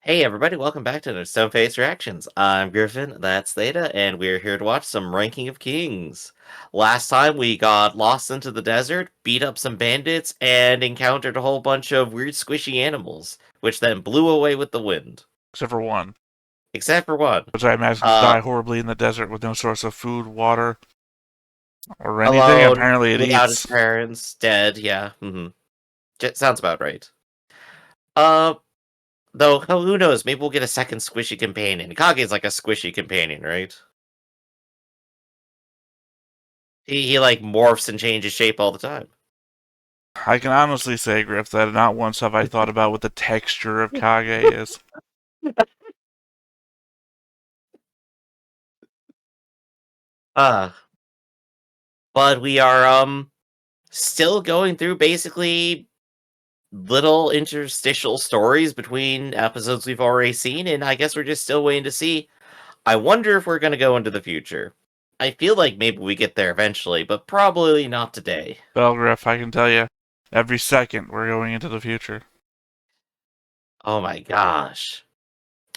Hey everybody, welcome back to the Stone Face Reactions. I'm Griffin, that's Daida, and we're here to watch some Ranking of Kings. Last time we got lost into the desert, beat up some bandits, and encountered a whole bunch of weird squishy animals, which then blew away with the wind. Except for one, Except for one. which I imagine to Uh, die horribly in the desert with no source of food, water, or anything. alone, Apparently it without his eats. parents, dead, yeah. Sounds about right. Uh, though, who knows, maybe we'll get a second squishy companion. Kage's like a squishy companion, right? He like morphs and changes shape all the time. I can honestly say, Griff, that not once have I thought about what the texture of Kage is. Uh, but we are still going through basically little interstitial stories between episodes we've already seen, and I guess we're just still waiting to see. I wonder if we're gonna go into the future. I feel like maybe we get there eventually, but probably not today. Well, Griff, I can tell you, every second we're going into the future. Oh my gosh.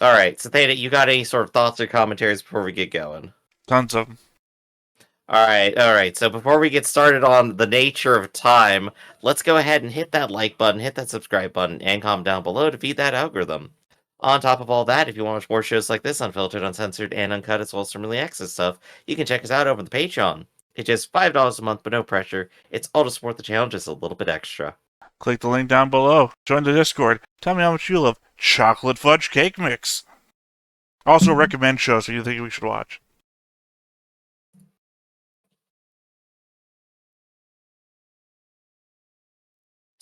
Alright, so Theta, you got any sort of thoughts or commentaries before we get going? Tons of them. Alright. So before we get started on the nature of time, let's go ahead and hit that like button, hit that subscribe button, and comment down below to feed that algorithm. On top of all that, if you want to watch more shows like this, unfiltered, uncensored, and uncut, as well as some early access stuff, you can check us out over the Patreon. It's just $5 a month, but no pressure. It's all to support the channel, just a little bit extra. Click the link down below. Join the Discord. Tell me how much you love chocolate fudge cake mix. Also recommend shows that you think we should watch.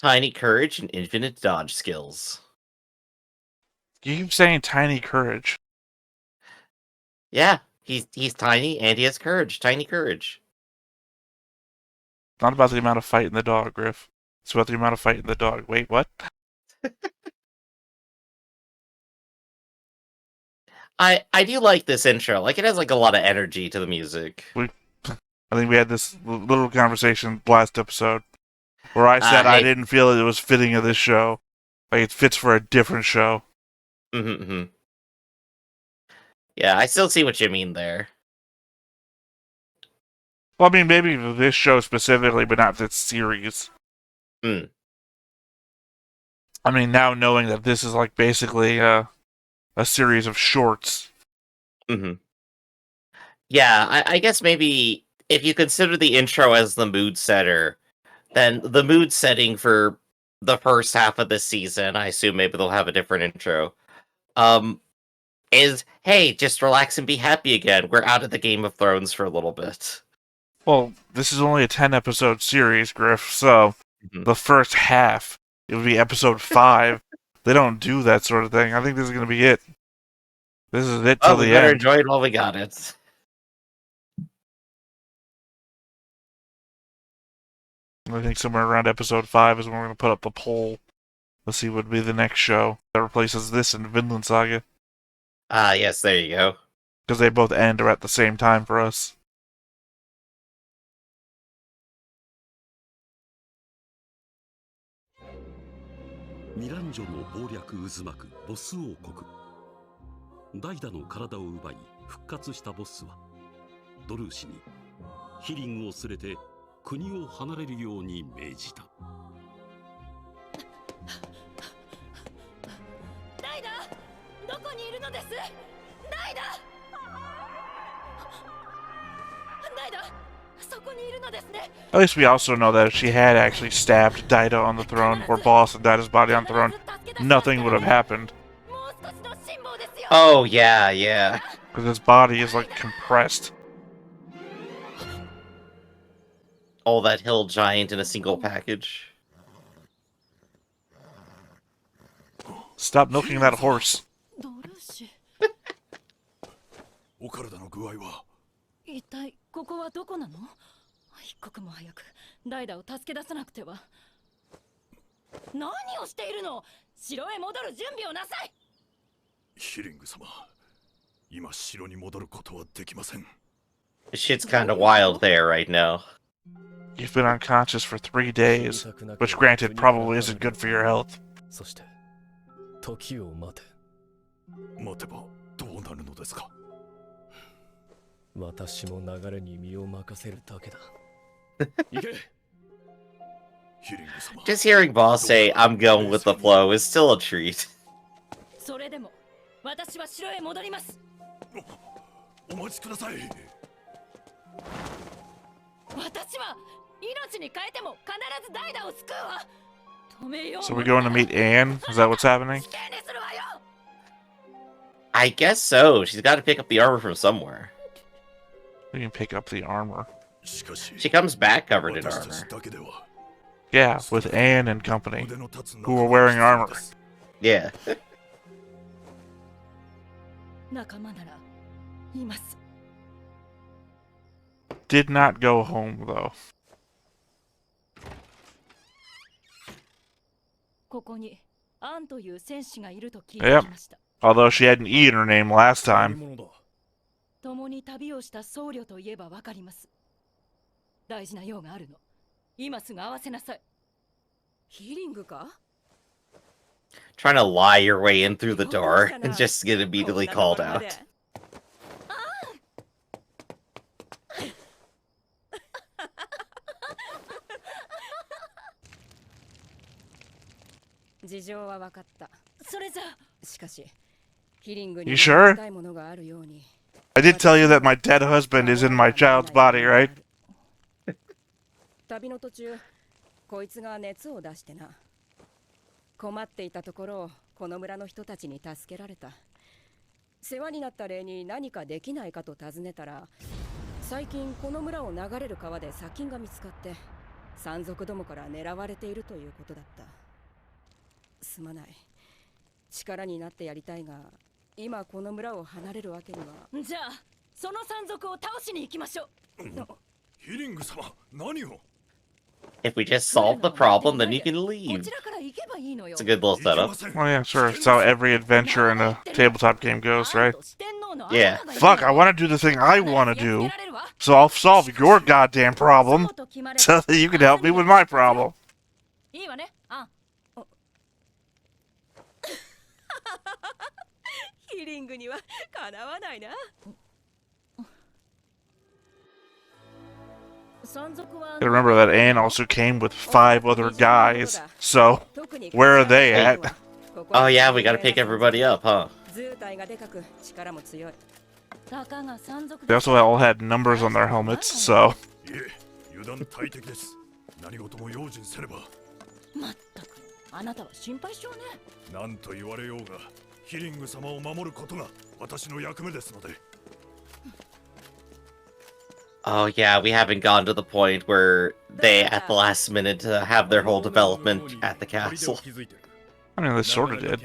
Tiny courage and infinite dodge skills. You keep saying tiny courage. Yeah, he's tiny and he has courage. Tiny courage. Not about the amount of fight in the dog, Griff. It's about the amount of fight in the dog. Wait, what? I do like this intro. Like it has like a lot of energy to the music. I think we had this little conversation last episode where I said I Hey. didn't feel it was fitting of this show. Like it fits for a different show. Mm-hmm. Yeah, I still see what you mean there. Well, I mean, maybe this show specifically, but not this series. Hmm. I mean, now knowing that this is like basically a series of shorts. Mm-hmm. Yeah, I guess maybe if you consider the intro as the mood setter, then the mood setting for the first half of the season, I assume maybe they'll have a different intro. Is hey, just relax and be happy again. We're out of the Game of Thrones for a little bit. Well, this is only a 10-episode series, Griff, so Mhm. the first half, it would be episode 5. They don't do that sort of thing. I think this is going to be it. This is it till Well, we the better end. enjoy it while we got it. I think somewhere around episode 5 is when we're going to put up the poll. Let's see what would be the next show that replaces this in Vinland Saga. Ah, yes, there you go. Because they both end at the same time for us.ミランジョの謀略渦巻くボス王国。ダイダの体を奪い復活したボスはドルーシにヒリングを連れて国を離れるように命じた。ダイダ、どこにいるのです？ダイダ、ダイダ、そこにいるのですね。 At least we also know that if she had actually stabbed Daida on the throne, or Boss and Daida's body on the throne, nothing would have happened. Oh, yeah. Because his body is, like, compressed. All that hill giant in a single package. Stop milking that horse. お体の具合は。一体ここはどこなの？一刻も早くダイダを助け出さなくては。何をしているの？城へ戻る準備をなさい。ヒリング様、今城に戻ることはできません。 Shit's kind of wild there right now. You've been unconscious for 3 days, which granted probably isn't good for your health. そして時を待て。待てばどうなるのですか。私も流れに身を任せるだけだ。行け。ヒリング様。 Just hearing Boss say, I'm going with the flow is still a treat. それでも私は城へ戻ります。お待ちください。私は命に変えても必ずダイダを救うわ。止めよう。 So we're going to meet Anne? Is that what's happening? 死刑にするわよ。 I guess so. She's got to pick up the armor from somewhere. We can pick up the armor. しかし She comes back covered in 私たち armor. だけでは Yeah, with Anne and company, 腕の立つ who were wearing armor. Yeah. 仲間ならいます。 Did not go home, though. ここにアンという戦士がいると聞いてきました。 Although she hadn't eaten her name last 何 time. 者だ。共に旅をした僧侶といえばわかります。大事な用があるの。今すぐ会わせなさい。ヒーリングか？ Trying to lie your way in through the door and just get immediately called out. 事情は分かった。それじゃしかし、ヒリングに You sure? 伝えたいものがあるように。 I did tell you that my dead husband is in my child's body, right? 旅の途中、こいつが熱を出してな。困っていたところをこの村の人たちに助けられた。世話になった礼に何かできないかと尋ねたら、最近この村を流れる川で砂金が見つかって山賊どもから狙われているということだった。すまない。力になってやりたいが、今この村を離れるわけには。じゃあその山賊を倒しに行きましょう。ヒリング様、何を。 If we just solve the problem, then you can こ leave. ちらから行けばいいのよ。 It's a good little いけ setup. ません。 Well, yeah, sure. It's how every adventure in a tabletop game goes, right? Yeah. Fuck, I want to do the thing I want to do, so I'll solve your goddamn problem so that you can help me with my problem. いいわね。あ。ヒリングにはかなわないな。Gotta remember that Anne also came with 5 other guys, so where are they at? Oh yeah, we gotta pick everybody up, huh? 図体がでかく力も強い。 They also all had numbers on their helmets, so いえ、油断大敵です。何事も用心せねば。まったく、あなたは心配性ね。何と言われようが、ヒリング様を守ることが私の役目ですので。 Oh yeah, we haven't gone to the point where they, at the last minute, have their whole development at the castle. I mean, they sort of did.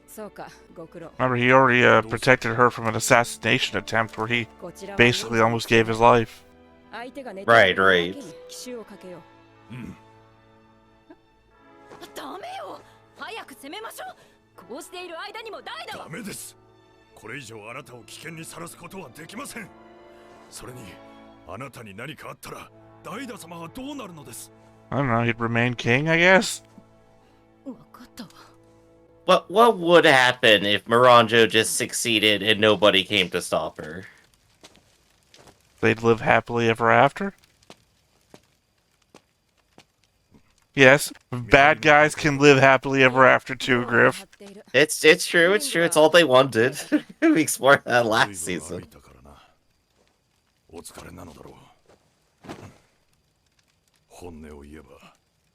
そうか、ご苦労。 Remember, he already protected her from an assassination attempt where he こちらは basically almost gave his life. 相手が寝て Right, いるだけに right. 奇襲をかけよう。ダメよ。早く攻めましょう。こうしている間にもダイダは。ダメです。これ以上あなたを危険にさらすことはできません。それに、あなたに何かあったら、ダイダ様はどうなるのです。 I don't know, he'd remain king, I guess? わかったわ。What would happen if Miranjo just succeeded and nobody came to stop her? They'd live happily ever after? Yes, bad guys can live happily ever after too, Griff. It's true, it's all they wanted. We explored that last season. お疲れなのだろう。本音を言えば、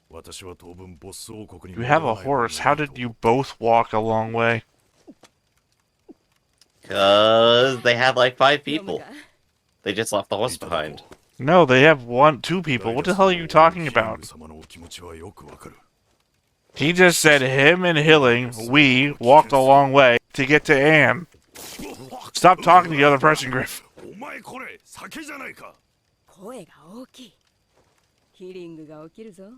私は当分ボス王国に。 You have a horse, how did you both walk a long way? Cause they had like 5 people. They just left the horse behind. No, they have 2 people. What the hell are you talking about? He just said him and Hiling, we, walked a long way to get to Anne. Stop talking to the other person, Griff. お前これ酒じゃないか。声が大きい。ヒリングが起きるぞ。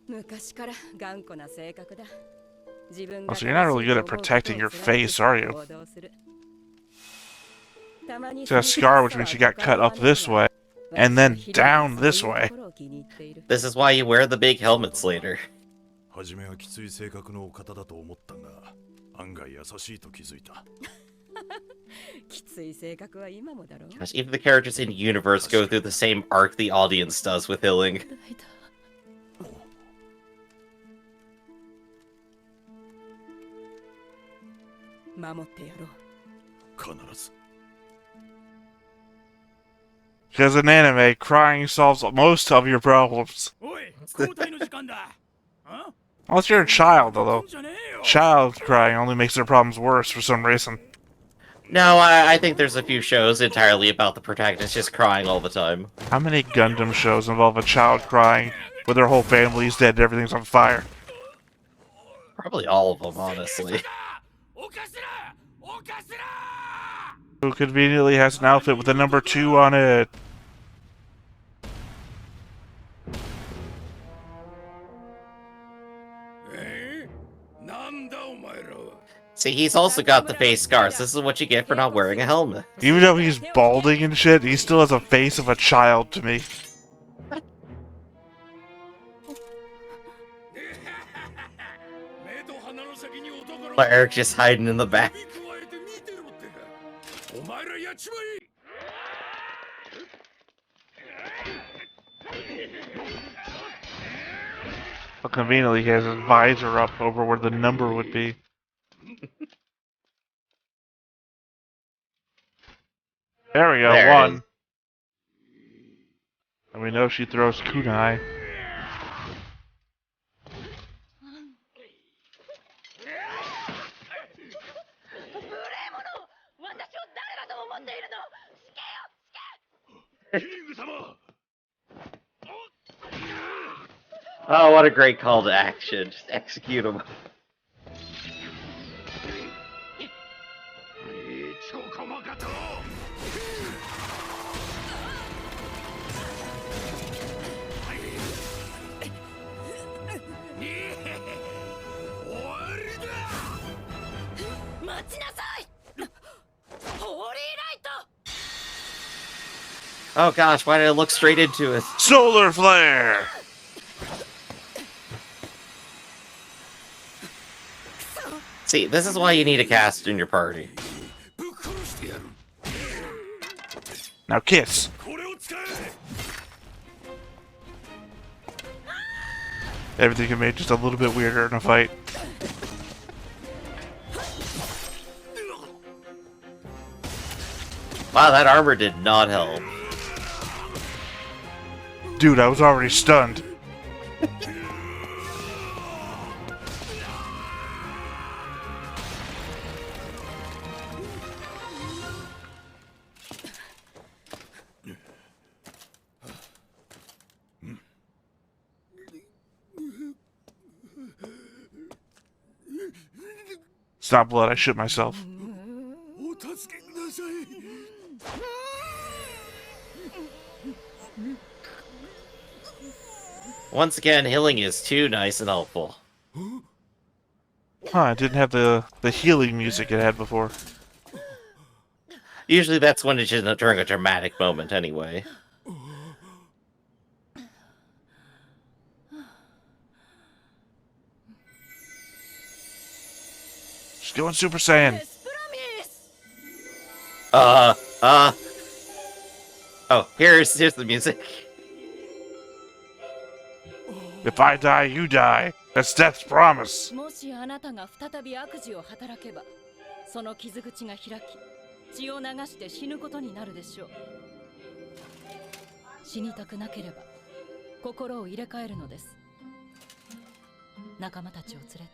昔から頑固な性格だ。 Oh, so you're not really good at protecting your face, are you? She's got a scar, which means she got cut up this way. and then down this way. This is why you wear the big helmets later. 初めはきつい性格のお方だと思ったが、案外優しいと気づいた。きつい性格は今もだろう。 Gosh, even the characters in universe go through the same arc the audience does with Hiling. 守ってやろう。必ず。 Because in anime, crying solves most of your problems. おい、交代の時間だ。Unless you're a child, although child crying only makes their problems worse for some reason. No, I think there's a few shows entirely about the protagonist just crying all the time. How many Gundam shows involve a child crying where their whole family's dead and everything's on fire? Probably all of them, honestly. Who conveniently has an outfit with a number 2 on it? See, he's also got the face scars. This is what you get for not wearing a helmet. Even though he's balding and shit, he still has a face of a child to me. But Eric just hiding in the back. But conveniently, he has his visor up over where the number would be. There we go, There it one. is. And we know she throws kunai. Oh, what a great call to action. Just execute him. Oh gosh, why did I look straight into it? Solar flare! See, this is why you need a cast in your party. Now kiss. Everything can make just a little bit weirder in a fight. Wow, that armor did not help. Dude, I was already stunned. Stop blood, I shit myself. Once again, Hiling is too nice and helpful. Huh, it didn't have the healing music it had before. Usually that's when it's just during a dramatic moment anyway. She's going Super Saiyan. Oh, here's the music. If I die, you die. That's death's promise. もしあなたが再び悪事を働けば、その傷口が開き、血を流して死ぬことになるでしょう。死にたくなければ、心を入れ替えるのです。仲間たちを連れて、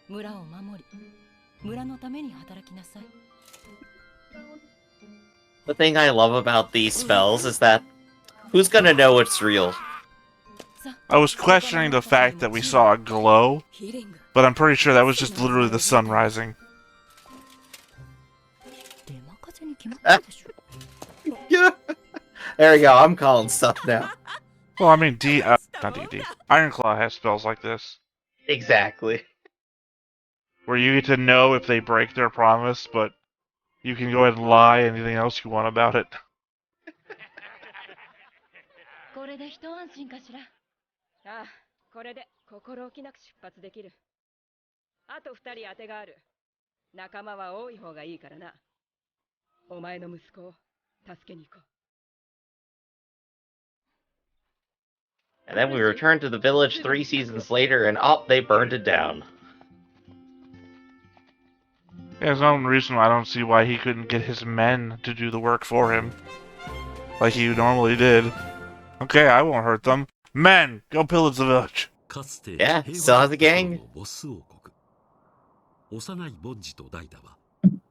村を守り、村のために働きなさい。The thing I love about these spells is that who's gonna know it's real? I was questioning the fact that we saw a glow, but I'm pretty sure that was just literally the sun rising. Yeah. There we go, I'm calling stuff now. Well, I mean, not DD. Ironclaw has spells like this, Exactly. where you get to know if they break their promise, but you can go ahead and lie anything else you want about it. れで一安心かしら。ああ、これで心置きなく出発できる。あと2人当てがある。仲間は多い方がいいからな。お前の息子を助けに行こう。 And then we return to the village 3 seasons later, and they burned it down. There's no reason I don't see why he couldn't get his men to do the work for him. Like he normally did. Okay, I won't hurt them. Men, go pillage the village. かつて Yeah, 平 still 和 has だ a った頃 gang. のボス王国。幼いボッジとダイダは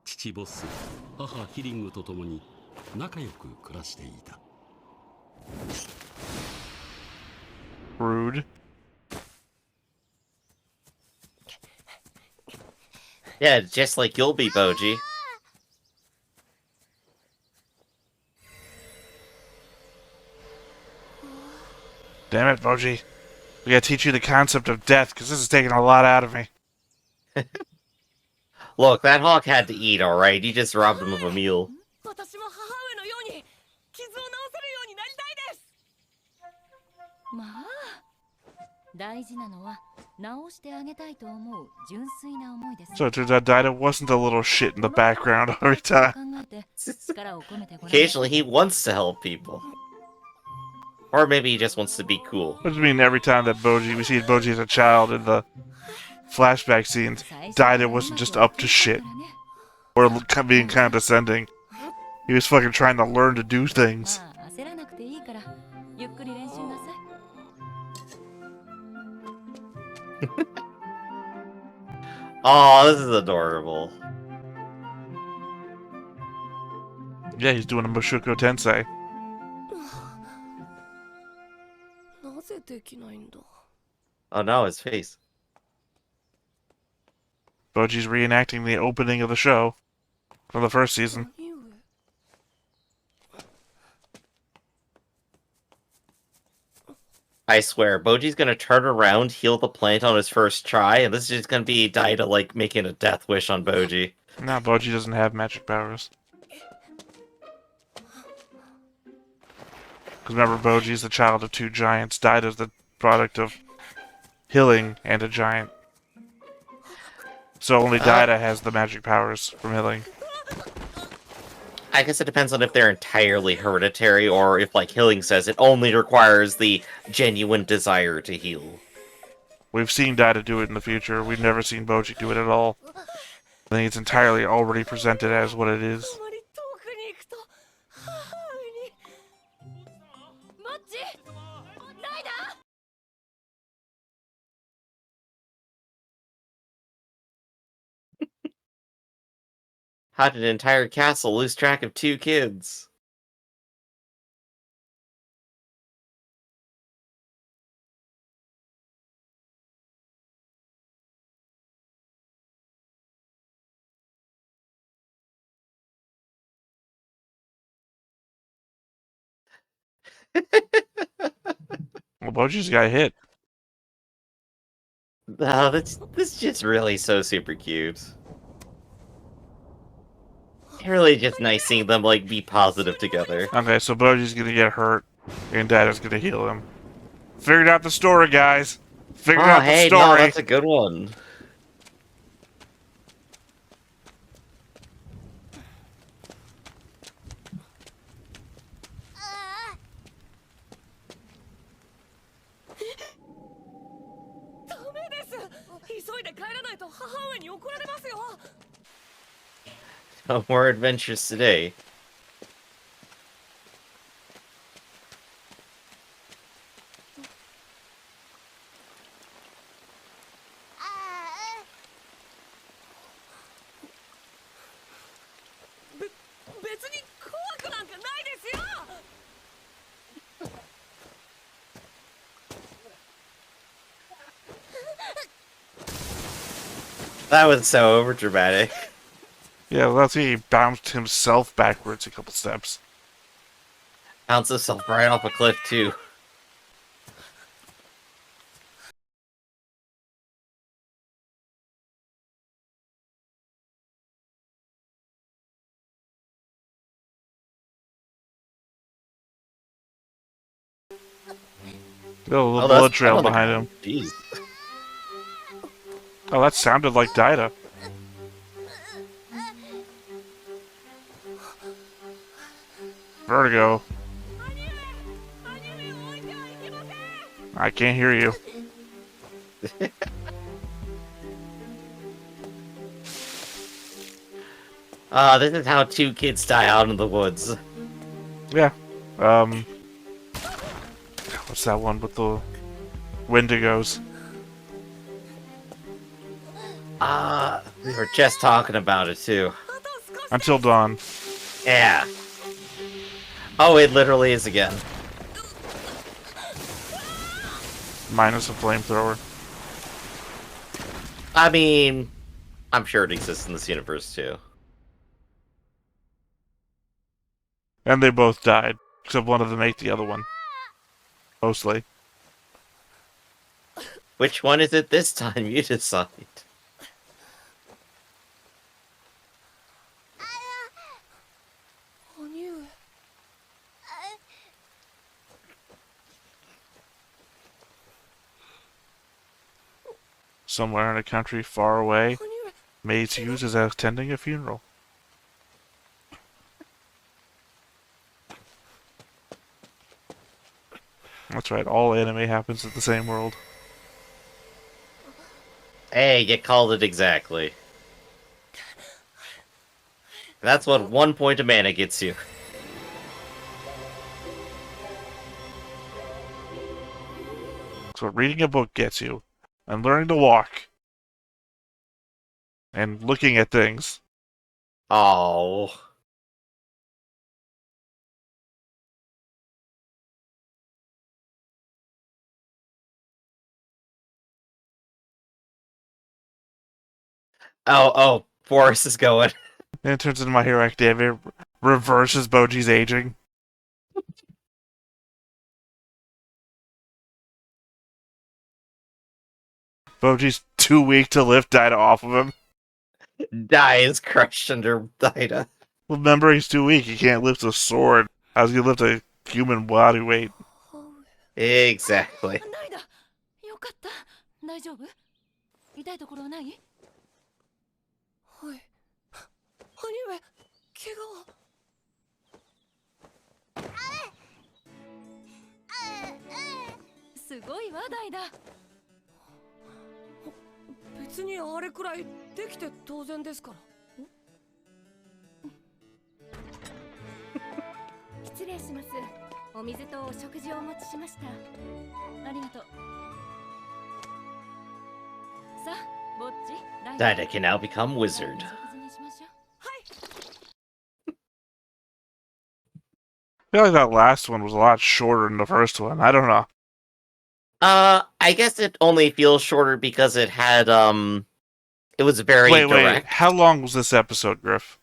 父ボス、母ヒリングと共に仲良く暮らしていた。 Rude. Yeah, just like you'll be, Boji. Damn it, Boji. We gotta teach you the concept of death, because this is taking a lot out of me. Look, that hawk had to eat, alright? You just robbed him of a meal. 私も母上のように傷を治せるようになりたいです。まあ、大事なのは直してあげたいと思う純粋な思いです。 So it turns out Daida wasn't a little shit in the background every time. 考えて力を込めてごらん。 Occasionally, he wants to help people. Or maybe he just wants to be cool. What does it mean every time that we see Boji as a child in the flashback scenes, Daida wasn't just up to shit. Or being condescending. He was fucking trying to learn to do things. まあ焦らなくていいからゆっくり練習なさい。 Oh, this is adorable. Yeah, he's doing a Mushoku Tensei. なぜできないんだ。 Oh no, his face. Boji's reenacting the opening of the show from the first season. 兄上。 I swear, Boji's gonna turn around, heal the plant on his first try, and this is just gonna be Daida, like, making a death wish on Boji. Nah, Boji doesn't have magic powers. Because remember, Boji's the child of two giants. Daida's the product of Hiling and a giant. So only Daida has the magic powers from Hiling. I guess it depends on if they're entirely hereditary, or if, like Hiling says, it only requires the genuine desire to heal. We've seen Daida do it in the future. We've never seen Boji do it at all. I think it's entirely already presented as what it is. あまり遠くに行くと母上に。ボッチ、ダイダ。 How did an entire castle lose track of 2 kids? Well, Boji's got hit. Oh, this just really so super cute. Really just nice seeing them, like, be positive together. Okay, so Boji's gonna get hurt, and Daida's gonna heal him. Figured out the story, guys. Figured out the hey, story. no, that's a good one. ダメです。急いで帰らないと母上に怒られますよ。 No more adventures today. That was so overdramatic. Yeah, well, that's he bounced himself backwards a couple steps. Bounced himself right off a cliff, too. Got a little that's bullet trail on the behind ground. him. Jeez. Oh, that sounded like Daida. Vertigo. I can't hear you. This is how 2 kids die out in the woods. Yeah. What's that one with the Wendigos? We were just talking about it too. Until Dawn. Yeah. Oh, it literally is again. Minus a flamethrower. I mean, I'm sure it exists in this universe too. And they both died. Except one of them ate the other one. Mostly. Which one is it this time? You decide. Somewhere in a country far away, maids use as attending a funeral. That's right, all anime happens in the same world. Hey, you called it exactly. That's what 1 point of mana gets you. That's what reading a book gets you. And learning to walk. And looking at things. Oh. Oh, Forrest is going. And it turns into My Hero Academia. Reverses Boji's aging. Boji's too weak to lift Daida off of him. Dies crushed under Daida. Well, remember, he's too weak. He can't lift a sword. How's he gonna lift a human body weight? Exactly. ダイダ、よかった。大丈夫？痛いところはない？はい。兄上、怪我は？すごいわ、ダイダ。別にあれくらいできて当然ですから。失礼します。お水とお食事をお持ちしました。ありがとう。さあ、ぼっち。Daida can now become wizard. 食事にしましょう。はい。 I feel like that last one was a lot shorter than the first one. I don't know. I guess it only feels shorter because it had, it was very Wait, direct. how long was this episode, Griff?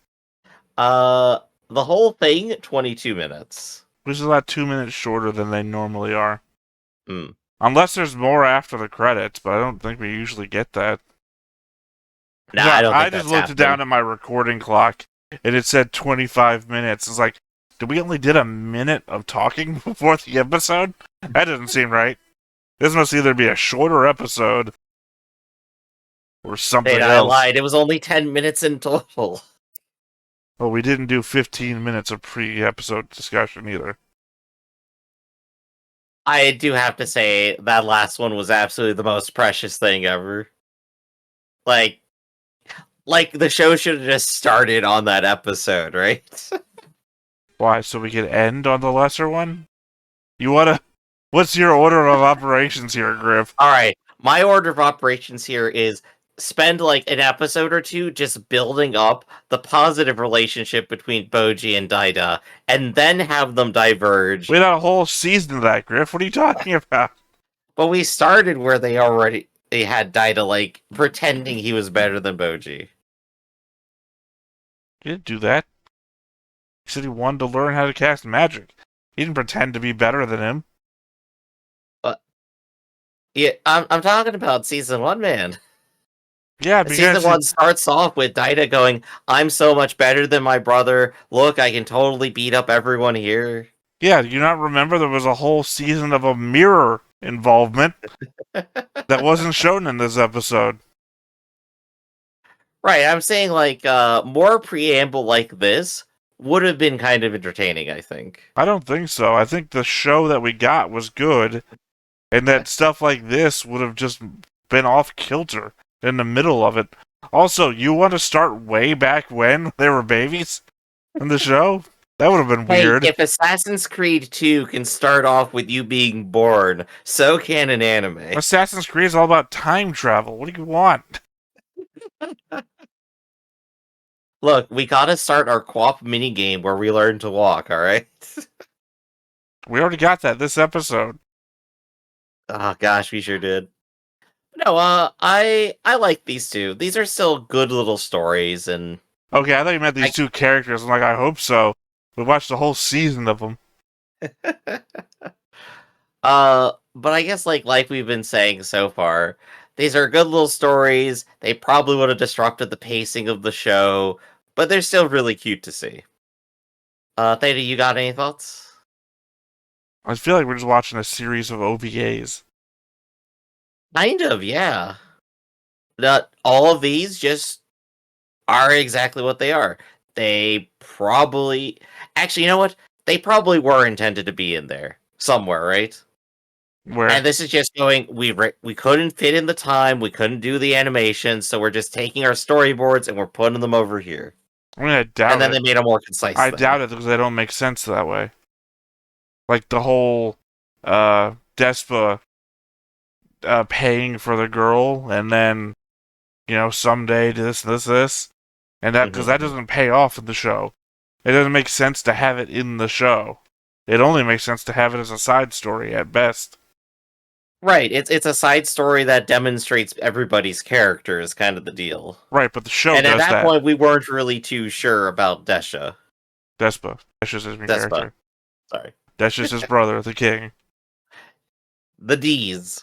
The whole thing, 22 minutes. Which is about 2 minutes shorter than they normally are. Hmm. Unless there's more after the credits, but I don't think we usually get that. Nah, I don't think I just that's looked happening. down at my recording clock, and it said 25 minutes. It's like, did we only did a minute of talking before the episode? That doesn't seem right. This must either be a shorter episode or something Wait, else. I lied. It was only 10 minutes in total. Well, we didn't do 15 minutes of pre-episode discussion either. I do have to say, that last one was absolutely the most precious thing ever. Like the show should have just started on that episode, right? Why? So we could end on the lesser one? You wanna... What's your order of operations here, Griff? Alright, my order of operations here is spend like an episode or two just building up the positive relationship between Boji and Daida, and then have them diverge. We had a whole season of that, Griff. What are you talking about? But we started where they had Daida like pretending he was better than Boji. He didn't do that. He said he wanted to learn how to cast magic. He didn't pretend to be better than him. Yeah, I'm talking about season 1, man. Yeah, because Season 1 starts off with Daida going, "I'm so much better than my brother. Look, I can totally beat up everyone here." Yeah, do you not remember there was a whole season of a mirror involvement that wasn't shown in this episode. Right, I'm saying like more preamble like this would have been kind of entertaining, I think. I don't think so. I think the show that we got was good, and that stuff like this would have just been off kilter in the middle of it. Also, you want to start way back when they were babies in the show? That would have been Hey, weird. if Assassin's Creed 2 can start off with you being born, so can an anime. Assassin's Creed is all about time travel. What do you want? Look, we gotta start our co-op minigame where we learn to walk, alright? We already got that this episode. Oh gosh, we sure did. No, I like these two. These are still good little stories, and Okay, I thought you meant these two characters. I'm like, I hope so. We watched a whole season of them. but I guess like we've been saying so far, these are good little stories. They probably would have disrupted the pacing of the show, but they're still really cute to see. Theta, you got any thoughts? I feel like we're just watching a series of OVAs. Kind of, yeah. Not all of these just are exactly what they are. They probably... Actually, you know what? They probably were intended to be in there somewhere, right? Where? And this is just going, we couldn't fit in the time, we couldn't do the animation, so we're just taking our storyboards and we're putting them over here. I mean, I doubt And then it. they made a more concise I thing. doubt it because they don't make sense that way. Like the whole Despa paying for the girl, and then someday this, and that because that doesn't pay off in the show. It doesn't make sense to have it in the show. It only makes sense to have it as a side story at best. Right, it's a side story that demonstrates everybody's character is kind of the deal. Right, but the show and does at that that. point, we weren't really too sure about Desha. Despa. Desha's his character. Sorry. Desha's his brother, the king. The D's.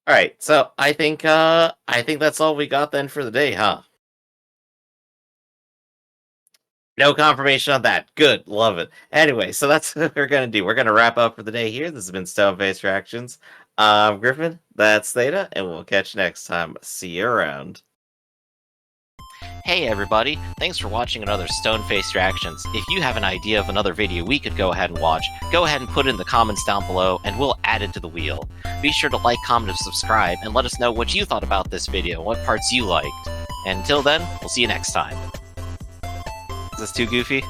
Alright, so I think that's all we got then for the day, huh? No confirmation on that. Good, love it. Anyway, so that's what we're gonna do. We're gonna wrap up for the day here. This has been Stoneface Reactions. I'm Griffin, that's Theta, and we'll catch you next time. See you around. Hey everybody, thanks for watching another Stoneface Reactions. If you have an idea of another video we could go ahead and watch, go ahead and put it in the comments down below, and we'll add it to the wheel. Be sure to like, comment, and subscribe, and let us know what you thought about this video, and what parts you liked. And until then, we'll see you next time. Is this too goofy?